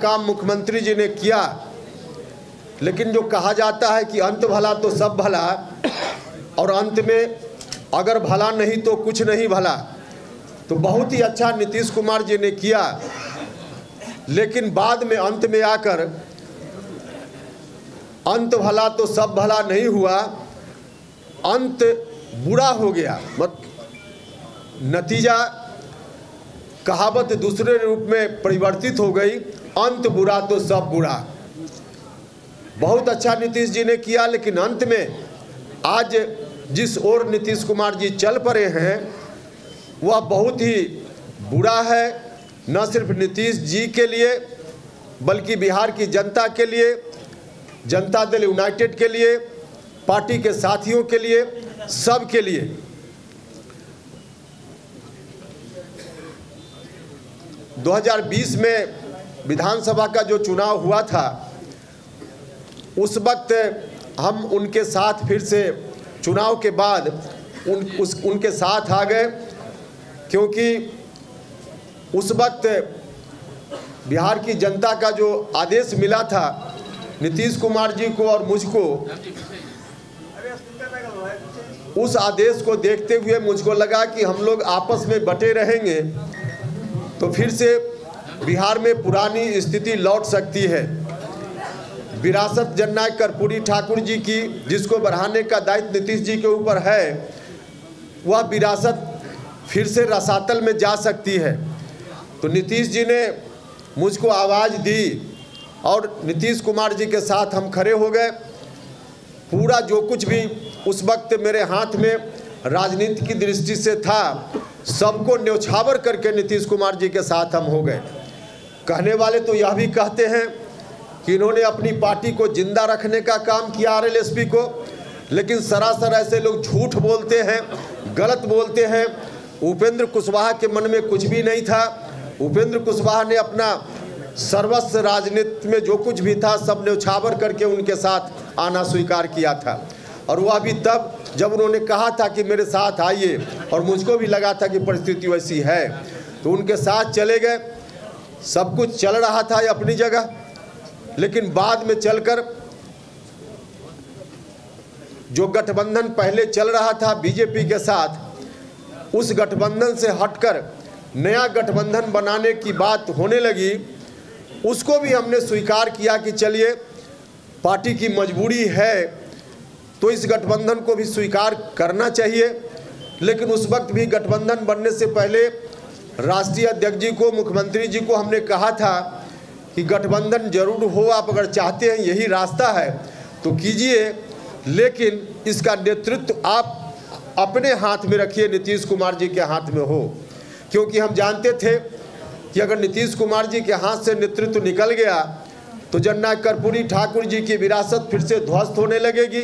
काम मुख्यमंत्री जी ने किया, लेकिन जो कहा जाता है कि अंत भला तो सब भला, और अंत में अगर भला नहीं तो कुछ नहीं भला, तो बहुत ही अच्छा नीतीश कुमार जी ने किया। लेकिन बाद में अंत में आकर अंत भला तो सब भला नहीं हुआ, अंत बुरा हो गया। नतीजा कहावत दूसरे रूप में परिवर्तित हो गई, अंत बुरा तो सब बुरा। बहुत अच्छा नीतीश जी ने किया, लेकिन अंत में आज जिस ओर नीतीश कुमार जी चल पड़े हैं वह बहुत ही बुरा है, न सिर्फ नीतीश जी के लिए बल्कि बिहार की जनता के लिए, जनता दल यूनाइटेड के लिए, पार्टी के साथियों के लिए, सब के लिए। दो 2020 में विधानसभा का जो चुनाव हुआ था, उस वक्त हम उनके साथ फिर से चुनाव के बाद उनके साथ आ गए, क्योंकि उस वक्त बिहार की जनता का जो आदेश मिला था नीतीश कुमार जी को और मुझको, उस आदेश को देखते हुए मुझको लगा कि हम लोग आपस में बटे रहेंगे तो फिर से बिहार में पुरानी स्थिति लौट सकती है। विरासत जननायक कर्पूरी ठाकुर जी की, जिसको बढ़ाने का दायित्व नीतीश जी के ऊपर है, वह विरासत फिर से रसातल में जा सकती है। तो नीतीश जी ने मुझको आवाज़ दी और नीतीश कुमार जी के साथ हम खड़े हो गए। पूरा जो कुछ भी उस वक्त मेरे हाथ में राजनीति की दृष्टि से था, सबको न्यौछावर करके नीतीश कुमार जी के साथ हम हो गए। कहने वाले तो यह भी कहते हैं कि इन्होंने अपनी पार्टी को जिंदा रखने का काम किया आरएलएसपी को, लेकिन सरासर ऐसे लोग झूठ बोलते हैं, गलत बोलते हैं। उपेंद्र कुशवाहा के मन में कुछ भी नहीं था। उपेंद्र कुशवाहा ने अपना सर्वस्व राजनीति में जो कुछ भी था सब न्यौछावर करके उनके साथ आना स्वीकार किया था, और वह भी तब जब उन्होंने कहा था कि मेरे साथ आइए, और मुझको भी लगा था कि परिस्थिति वैसी है, तो उनके साथ चले गए। सब कुछ चल रहा था अपनी जगह, लेकिन बाद में चलकर जो गठबंधन पहले चल रहा था बीजेपी के साथ, उस गठबंधन से हटकर नया गठबंधन बनाने की बात होने लगी। उसको भी हमने स्वीकार किया कि चलिए पार्टी की मजबूरी है तो इस गठबंधन को भी स्वीकार करना चाहिए। लेकिन उस वक्त भी गठबंधन बनने से पहले राष्ट्रीय अध्यक्ष जी को, मुख्यमंत्री जी को हमने कहा था कि गठबंधन जरूर हो, आप अगर चाहते हैं यही रास्ता है तो कीजिए, लेकिन इसका नेतृत्व आप अपने हाथ में रखिए, नीतीश कुमार जी के हाथ में हो। क्योंकि हम जानते थे कि अगर नीतीश कुमार जी के हाथ से नेतृत्व निकल गया तो जननायक कर्पूरी ठाकुर जी की विरासत फिर से ध्वस्त होने लगेगी।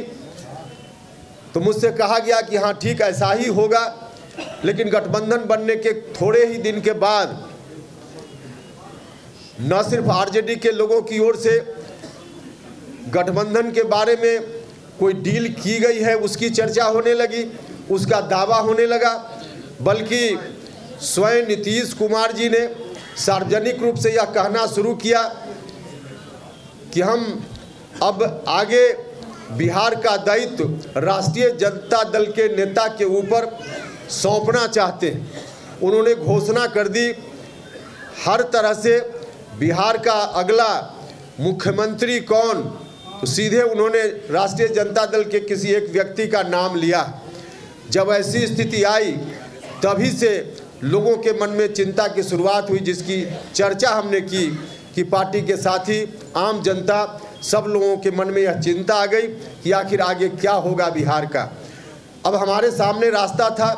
तो मुझसे कहा गया कि हाँ ठीक ऐसा ही होगा। लेकिन गठबंधन बनने के थोड़े ही दिन के बाद न सिर्फ आरजेडी के लोगों की ओर से गठबंधन के बारे में कोई डील की गई है उसकी चर्चा होने लगी, उसका दावा होने लगा, बल्कि स्वयं नीतीश कुमार जी ने सार्वजनिक रूप से यह कहना शुरू किया कि हम अब आगे बिहार का दायित्व राष्ट्रीय जनता दल के नेता के ऊपर सौंपना चाहते हैं। उन्होंने घोषणा कर दी हर तरह से बिहार का अगला मुख्यमंत्री कौन, तो सीधे उन्होंने राष्ट्रीय जनता दल के किसी एक व्यक्ति का नाम लिया। जब ऐसी स्थिति आई तभी से लोगों के मन में चिंता की शुरुआत हुई, जिसकी चर्चा हमने की कि पार्टी के साथी, आम जनता, सब लोगों के मन में यह चिंता आ गई कि आखिर आगे क्या होगा बिहार का। अब हमारे सामने रास्ता था